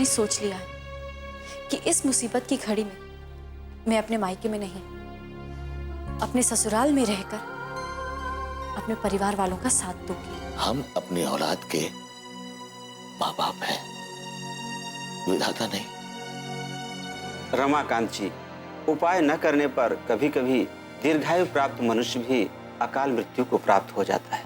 ही सोच लिया है कि इस मुसीबत की घड़ी में मैं अपने मायके में नहीं, अपने ससुराल में रहकर अपने परिवार वालों का साथ दूंगी। हम अपनी औलाद के माँ बाप हैं, विधाता नहीं। रमाकांत जी, उपाय न करने पर कभी कभी दीर्घायु प्राप्त मनुष्य भी अकाल मृत्यु को प्राप्त हो जाता है।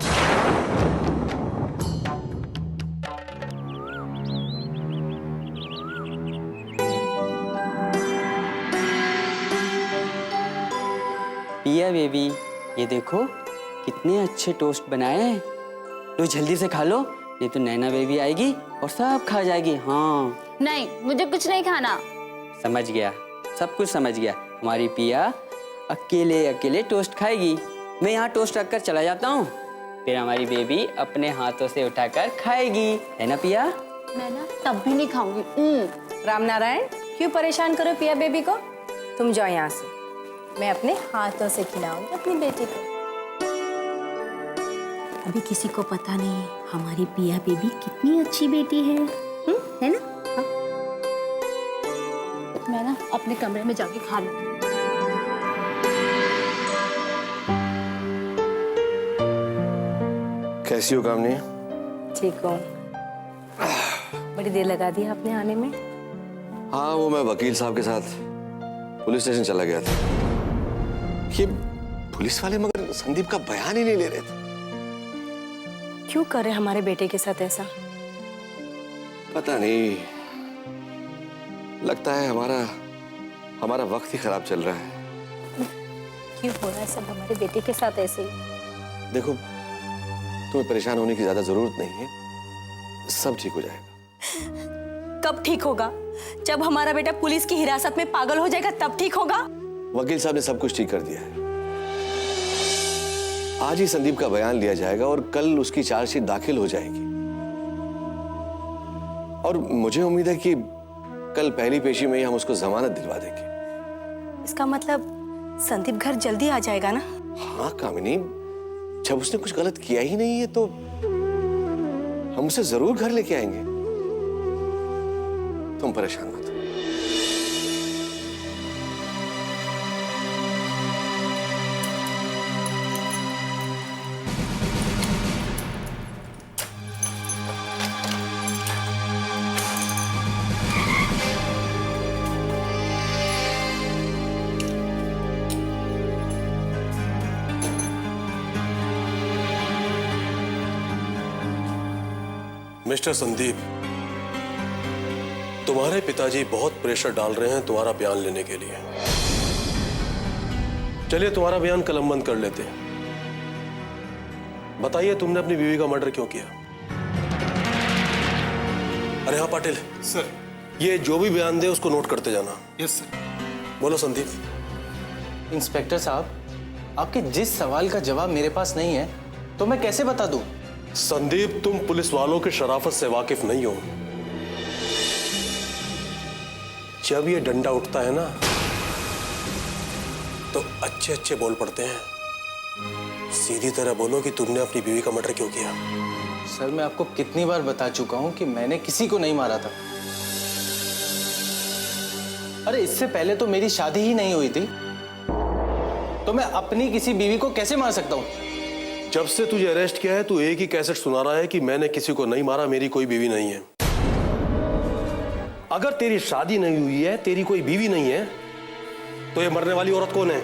पिया बेबी, ये देखो कितने अच्छे टोस्ट बनाए हैं। लो जल्दी से खा लो, नहीं तो नैना बेबी आएगी और सब खा जाएगी। हाँ नहीं, मुझे कुछ नहीं खाना। समझ गया, सब कुछ समझ गया। हमारी पिया अकेले अकेले टोस्ट खाएगी। मैं यहाँ टोस्ट रखकर चला जाता हूँ, फिर हमारी बेबी अपने हाथों से उठाकर खाएगी, है ना पिया? मैं ना तब भी नहीं खाऊंगी। रामनारायण, क्यों परेशान करो पिया बेबी को? तुम जाओ यहाँ से, मैं अपने हाथों से खिलाऊंगी अपनी बेटी को। अभी किसी को पता नहीं हमारी पिया बेबी कितनी अच्छी बेटी है ना? हाँ। मैं ना अपने कमरे में जाके खा लूंगी। कैसी हो कामनी? ठीक हूँ। बड़ी देर लगा दी आपने आने में। हाँ, वो मैं वकील साहब के साथ पुलिस स्टेशन चला गया था। ये पुलिस वाले मगर संदीप का बयान ही नहीं ले रहे थे। क्यों कर रहे हमारे बेटे के साथ ऐसा? पता नहीं, लगता है हमारा वक्त ही खराब चल रहा है। क्यों हो रहा है सब हमारे बेटे के साथ ऐसे ही? देखो, तुम्हें परेशान होने की ज्यादा जरूरत नहीं है, सब ठीक हो जाएगा। कब ठीक होगा? जब हमारा बेटा पुलिस की हिरासत में पागल हो जाएगा तब ठीक होगा। वकील साहब ने सब कुछ ठीक कर दिया है। आज ही संदीप का बयान लिया जाएगा और कल उसकी चार्जशीट दाखिल हो जाएगी। और मुझे उम्मीद है कि कल पहली पेशी में ही हम उसको जमानत दिलवा देंगे। इसका मतलब संदीप घर जल्दी आ जाएगा ना? हाँ कामिनी, जब उसने कुछ गलत किया ही नहीं है तो हम उसे जरूर घर लेके आएंगे। तुम परेशान मत हो। मिस्टर संदीप, तुम्हारे पिताजी बहुत प्रेशर डाल रहे हैं तुम्हारा बयान लेने के लिए। चलिए तुम्हारा बयान कलमबंद कर लेते हैं। बताइए, तुमने अपनी बीवी का मर्डर क्यों किया? अरे हाँ पाटिल सर, ये जो भी बयान दे उसको नोट करते जाना। Yes sir. बोलो संदीप। इंस्पेक्टर साहब, आपके जिस सवाल का जवाब मेरे पास नहीं है तो मैं कैसे बता दूं? संदीप, तुम पुलिस वालों की शराफत से वाकिफ नहीं हो। जब ये डंडा उठता है ना तो अच्छे अच्छे बोल पड़ते हैं। सीधी तरह बोलो कि तुमने अपनी बीवी का मर्डर क्यों किया। सर, मैं आपको कितनी बार बता चुका हूं कि मैंने किसी को नहीं मारा था। अरे इससे पहले तो मेरी शादी ही नहीं हुई थी, तो मैं अपनी किसी बीवी को कैसे मार सकता हूं? जब से तुझे अरेस्ट किया है तू एक ही कैसेट सुना रहा है कि मैंने किसी को नहीं मारा, मेरी कोई बीवी नहीं है। अगर तेरी शादी नहीं हुई है, तेरी कोई बीवी नहीं है, तो ये मरने वाली औरत कौन है?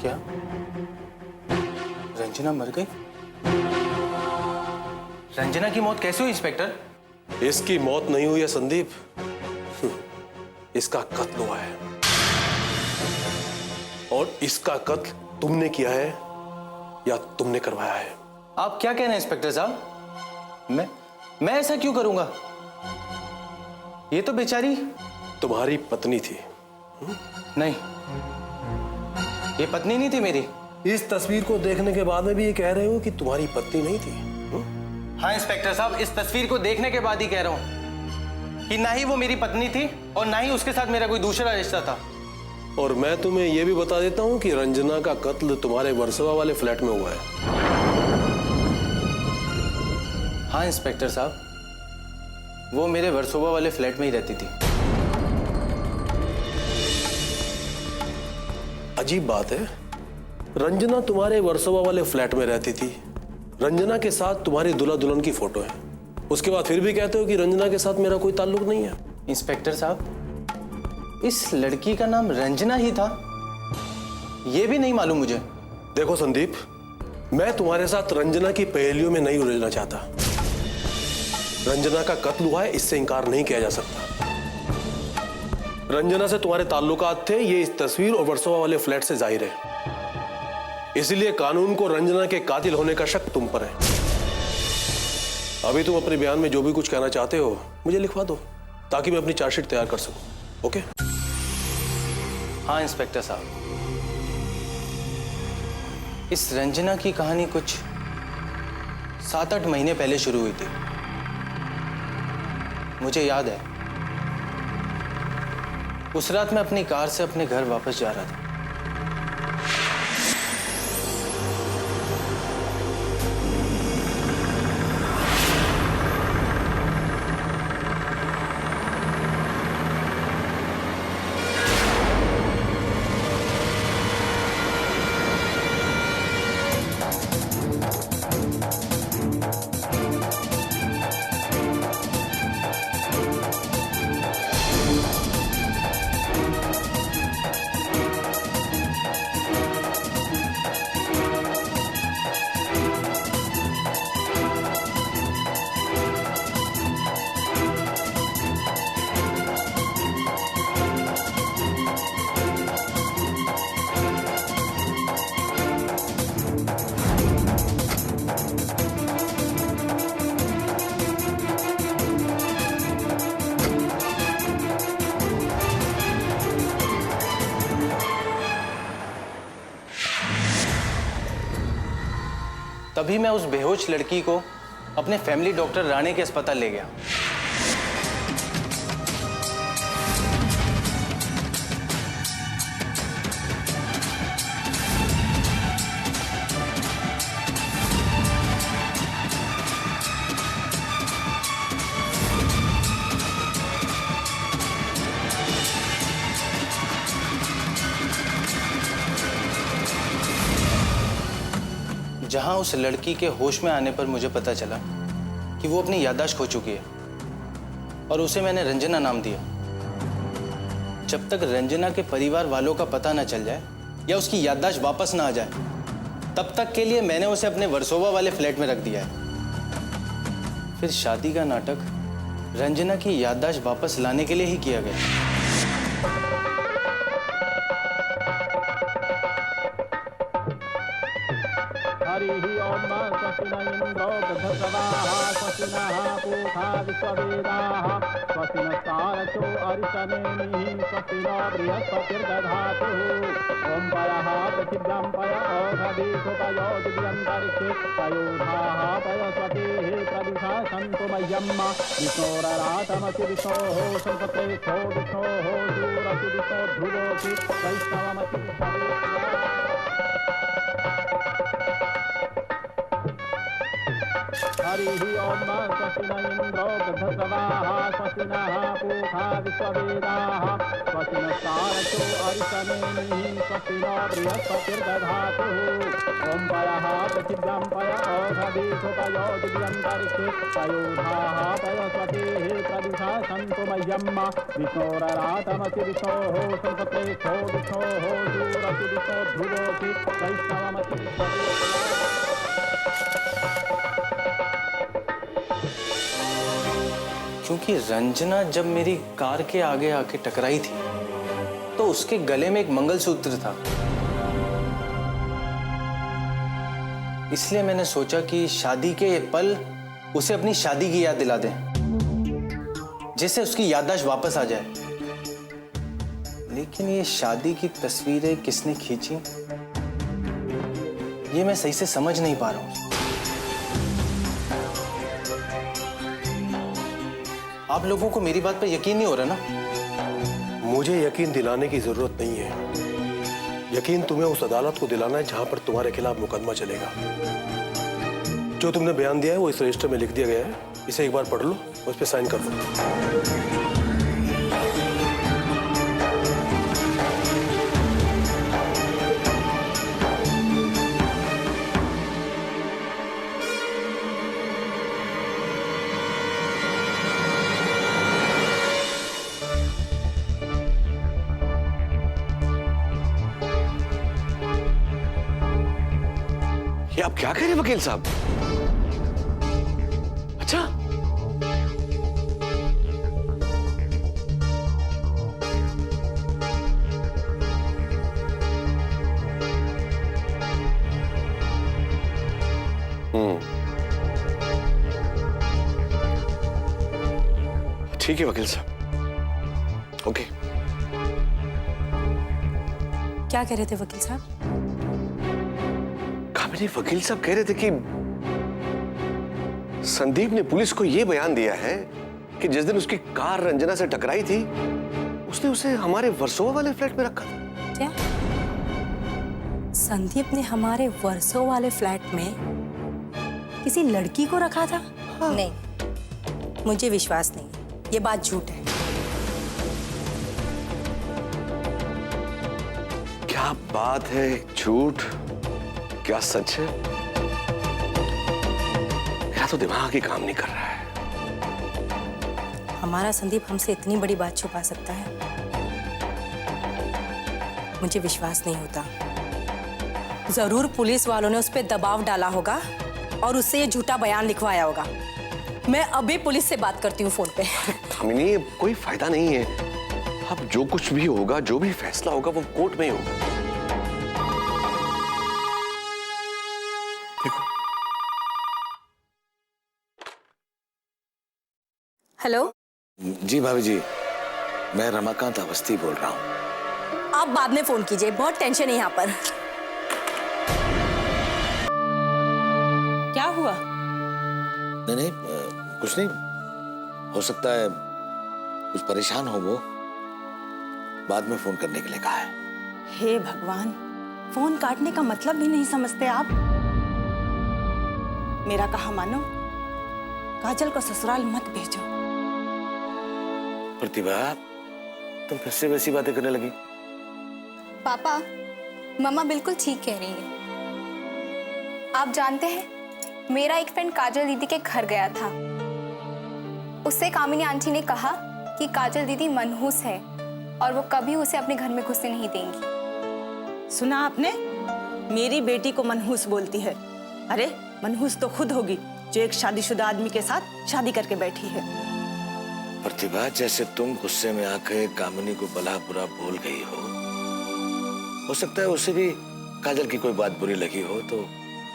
क्या रंजना मर गई? रंजना की मौत कैसे हुई इंस्पेक्टर? इसकी मौत नहीं हुई है संदीप, इसका कत्ल हुआ है। और इसका कत्ल तुमने किया है या तुमने करवाया है? आप क्या कह रहे हैं इंस्पेक्टर साहब? मैं ऐसा क्यों करूंगा? ये तो बेचारी तुम्हारी पत्नी थी। नहीं, ये पत्नी नहीं थी मेरी। इस तस्वीर को देखने के बाद में भी ये कह रहे हो कि तुम्हारी पत्नी नहीं थी? हाँ इंस्पेक्टर साहब, इस तस्वीर को देखने के बाद ही कह रहा हूँ कि ना ही वो मेरी पत्नी थी और ना ही उसके साथ मेरा कोई दूसरा रिश्ता था। और मैं तुम्हें यह भी बता देता हूं कि रंजना का कत्ल तुम्हारे वर्सोवा वाले फ्लैट में हुआ है। हाँ इंस्पेक्टर साहब, वो मेरे वर्सोवा वाले फ्लैट में ही रहती थी। अजीब बात है, रंजना तुम्हारे वर्सोवा वाले फ्लैट में रहती थी, रंजना के साथ तुम्हारी दूल्हा दुल्हन की फोटो है, उसके बाद फिर भी कहते हो कि रंजना के साथ मेरा कोई ताल्लुक नहीं है। इंस्पेक्टर साहब, इस लड़की का नाम रंजना ही था, यह भी नहीं मालूम मुझे। देखो संदीप, मैं तुम्हारे साथ रंजना की पहेलियों में नहीं उलझना चाहता। रंजना का कत्ल हुआ है, इससे इंकार नहीं किया जा सकता। रंजना से तुम्हारे ताल्लुकात थे, ये इस तस्वीर और वर्सोवा वाले फ्लैट से जाहिर है। इसलिए कानून को रंजना के कातिल होने का शक तुम पर है। अभी तुम अपने बयान में जो भी कुछ कहना चाहते हो मुझे लिखवा दो, ताकि मैं अपनी चार्जशीट तैयार कर सकूं। ओके? हाँ इंस्पेक्टर साहब, इस रंजना की कहानी कुछ 7-8 महीने पहले शुरू हुई थी। मुझे याद है, उस रात मैं अपनी कार से अपने घर वापस जा रहा था। तभी मैं उस बेहोश लड़की को अपने फैमिली डॉक्टर राणे के अस्पताल ले गया। जहां उस लड़की के होश में आने पर मुझे पता चला कि वो अपनी याददाश्त खो चुकी है और उसे मैंने रंजना नाम दिया। जब तक रंजना के परिवार वालों का पता ना चल जाए या उसकी याददाश्त वापस ना आ जाए, तब तक के लिए मैंने उसे अपने वर्सोवा वाले फ्लैट में रख दिया है। फिर शादी का नाटक रंजना की याददाश्त वापस लाने के लिए ही किया गया। हरि ओम स्वस्ति न इंद्रो गद्धर्वः स्वस्ति नः पूषा विश्ववेदाः स्वस्ति नस्तारचो अरिष्टनेमिः स्वस्ति नो बृहस्पतिर्दधातुः ओम पयः पृथिव्यां पय ओषधीषुपयो दिव्यन्तरिक्षे पयोधाः पयस्वतीः प्रदिशा सन्तु मह्यम् विष्णोररातमसि विष्णोः संसप्रेक्षो विष्णोः दूरसि विष्णो ध्रुवोऽसि वैष्णवमसि क्योंकि रंजना जब मेरी कार के आगे आके टकराई थी तो उसके गले में एक मंगलसूत्र था। इसलिए मैंने सोचा कि शादी के पल उसे अपनी शादी की याद दिला दें, जिससे उसकी याददाश्त वापस आ जाए। लेकिन ये शादी की तस्वीरें किसने खींची ये मैं सही से समझ नहीं पा रहा हूँ। आप लोगों को मेरी बात पर यकीन नहीं हो रहा ना? मुझे यकीन दिलाने की जरूरत नहीं है। यकीन तुम्हें उस अदालत को दिलाना है जहां पर तुम्हारे खिलाफ मुकदमा चलेगा। जो तुमने बयान दिया है वो इस रजिस्टर में लिख दिया गया है। इसे एक बार पढ़ लो, उस पर साइन कर दो। ये आप क्या कह रहे हैं वकील साहब? अच्छा, ठीक है वकील साहब, ओके। क्या कह रहे थे वकील साहब? कामिनी, वकील साहब कह रहे थे कि संदीप ने पुलिस को यह बयान दिया है कि जिस दिन उसकी कार रंजना से टकराई थी उसने उसे हमारे वर्सोवा वाले फ्लैट में रखा था। क्या संदीप ने हमारे वर्सोवा वाले फ्लैट में किसी लड़की को रखा था? हाँ। नहीं, मुझे विश्वास नहीं, ये बात झूठ है। क्या बात है, झूठ क्या सच है? मेरा तो दिमाग ही काम नहीं कर रहा है। हमारा संदीप हमसे इतनी बड़ी बात छुपा सकता है? मुझे विश्वास नहीं होता। जरूर पुलिस वालों ने उस पर दबाव डाला होगा और उससे ये झूठा बयान लिखवाया होगा। मैं अभी पुलिस से बात करती हूँ फोन पे। कामिनी, कोई फायदा नहीं है। अब जो कुछ भी होगा, जो भी फैसला होगा वो कोर्ट में ही होगा। देखो। हेलो जी भाभी जी, मैं रमाकांत अवस्थी बोल रहा हूँ। आप बाद में फोन कीजिए, बहुत टेंशन है यहाँ पर। क्या हुआ? नहीं, कुछ नहीं। हो सकता है कुछ परेशान हो वो, बाद में फोन करने के लिए कहा है। हे भगवान, फोन काटने का मतलब भी नहीं समझते आप। मेरा कहा मानो, काजल को ससुराल मत भेजो। प्रतिभा, तुम फिर से वैसी बातें करने लगी। पापा, मम्मा बिल्कुल ठीक कह रही है। आप जानते हैं, मेरा एक फ्रेंड काजल दीदी के घर गया था। उससे कामिनी आंटी ने कहा कि काजल दीदी मनहूस है और वो कभी उसे अपने घर में घुसने नहीं देंगी। सुना आपने? मेरी बेटी को मनहूस बोलती है। अरे मनहूस तो खुद होगी जो एक शादीशुदा आदमी के साथ शादी करके बैठी है। प्रतिभा, जैसे तुम गुस्से में आकर कामिनी को भला बुरा बोल गई हो सकता है उसे भी काजल की कोई बात बुरी लगी हो, तो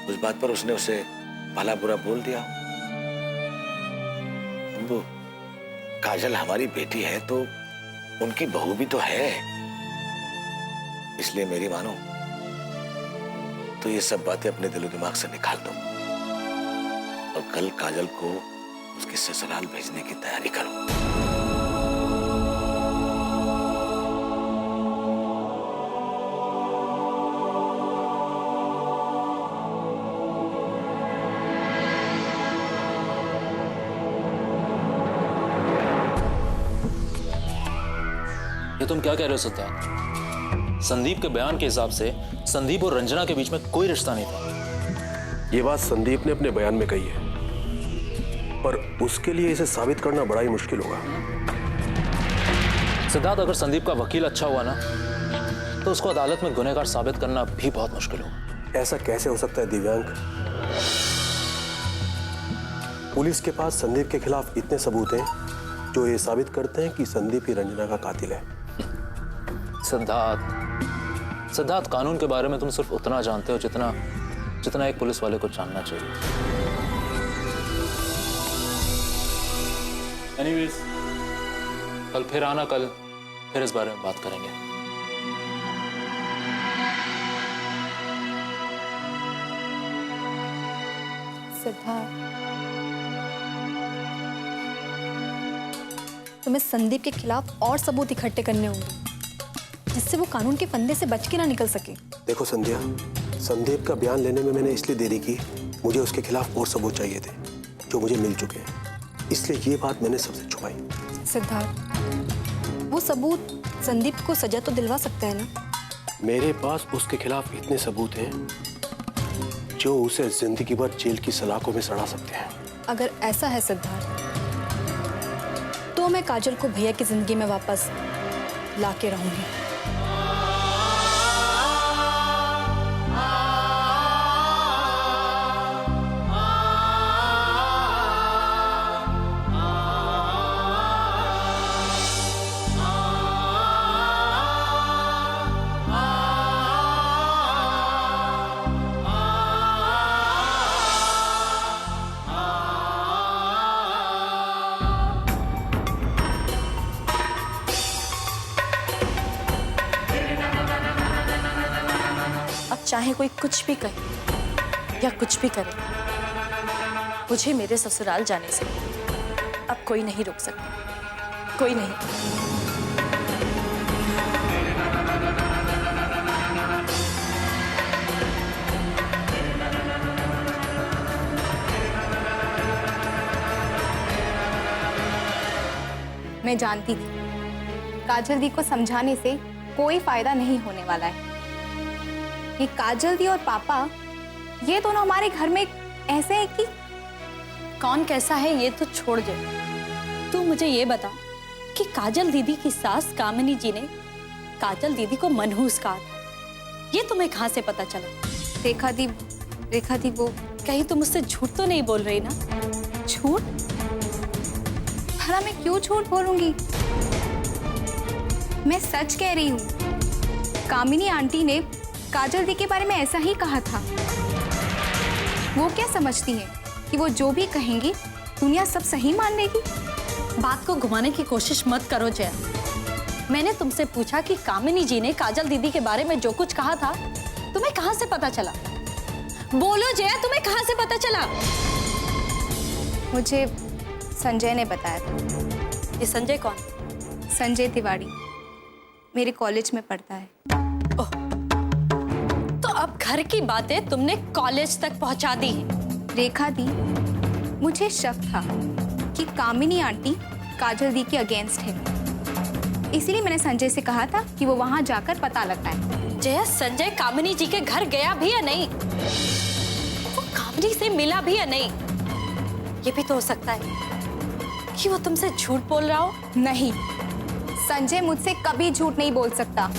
उस बात पर उसने उसे भला बुरा बोल दिया। अब काजल हमारी बेटी है तो उनकी बहू भी तो है, इसलिए मेरी मानो तो ये सब बातें अपने दिलो दिमाग से निकाल दो और कल काजल को उसके ससुराल भेजने की तैयारी करो। ये तुम क्या कह रहे हो सिद्धार्थ? संदीप के बयान के हिसाब से संदीप और रंजना के बीच में कोई रिश्ता नहीं था। ये बात संदीप ने अपने बयान में कही है, पर उसके लिए इसे साबित करना बड़ा ही मुश्किल होगा। सिद्धार्थ, अगर संदीप का वकील अच्छा हुआ ना तो उसको अदालत में गुनहगार साबित करना भी बहुत मुश्किल होगा। ऐसा कैसे हो सकता है दिव्यांग? पुलिस के पास संदीप के खिलाफ इतने सबूत हैं जो ये साबित करते हैं कि संदीप ही रंजना का कातिल है। सिद्धार्थ, कानून के बारे में तुम सिर्फ उतना जानते हो जितना एक पुलिस वाले को जानना चाहिए। एनीवेज, कल फिर आना, कल फिर इस बारे में बात करेंगे। सिद्धार्थ, तुम्हें संदीप के खिलाफ और सबूत इकट्ठे करने होंगे जिससे वो कानून के फंदे से बच के ना निकल सके। देखो संध्या, संदीप का बयान लेने में मैंने इसलिए देरी की, मुझे उसके खिलाफ और सबूत चाहिए थे जो मुझे मिल चुके हैं, इसलिए ये बात मैंने सबसे छुपाई। सिद्धार्थ, वो सबूत संदीप को सजा तो दिलवा सकता है ना? मेरे पास उसके खिलाफ इतने सबूत हैं जो उसे जिंदगी भर जेल की सलाखों में सड़ा सकते हैं। अगर ऐसा है सिद्धार्थ, तो मैं काजल को भैया की जिंदगी में वापस लाके रहूंगी। चाहे कोई कुछ भी कहे या कुछ भी करे, मुझे मेरे ससुराल जाने से अब कोई नहीं रोक सकता, कोई नहीं। मैं जानती थी काजल दी को समझाने से कोई फायदा नहीं होने वाला है। ये काजल दी और पापा, ये दोनों हमारे घर में ऐसे हैं कि कौन कैसा है ये तो छोड़ दे। तू मुझे ये बता कि काजल दीदी की सास कामिनी जी ने काजल दीदी को मनहूस कहा था, ये तुम्हें कहाँ से पता चला? रेखा दी वो कहीं तुम मुझसे झूठ तो नहीं बोल रही ना? झूठ? भला मैं क्यों झूठ बोलूंगी? मैं सच कह रही हूँ। कामिनी आंटी ने काजल दी के बारे में ऐसा ही कहा था। वो क्या समझती है कि वो जो भी कहेंगी दुनिया सब सही मान लेगी? बात को घुमाने की कोशिश मत करो जया। मैंने तुमसे पूछा कि कामिनी जी ने काजल दीदी के बारे में जो कुछ कहा था तुम्हें कहाँ से पता चला? बोलो जया, तुम्हें कहाँ से पता चला? मुझे संजय ने बताया था। ये संजय कौन? संजय तिवारी, मेरे कॉलेज में पढ़ता है। ओह, तो अब घर की बातें तुमने कॉलेज तक पहुंचा दी है। रेखा दी, मुझे शक था कि कामिनी आंटी काजल दी के अगेंस्ट है, इसीलिए मैंने संजय से कहा था कि वो वहां जाकर पता लगाए। जया, संजय कामिनी जी के घर गया भी या नहीं? वो कामिनी से मिला भी या नहीं? ये भी तो हो सकता है कि वो तुमसे झूठ बोल रहा हो। नहीं, संजय मुझसे कभी झूठ नहीं बोल सकता।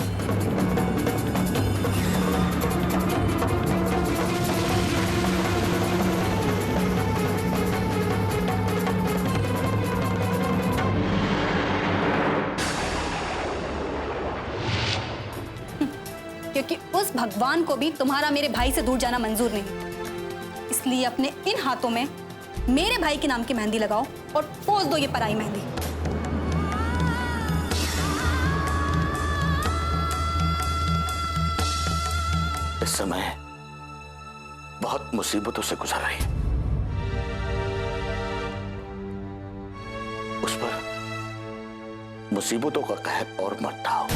क्योंकि उस भगवान को भी तुम्हारा मेरे भाई से दूर जाना मंजूर नहीं, इसलिए अपने इन हाथों में मेरे भाई के नाम की मेहंदी लगाओ और पोंछ दो ये पराई मेहंदी। इस समय बहुत मुसीबतों से गुजर रही है, उस पर मुसीबतों का कहर और मत ढाओ।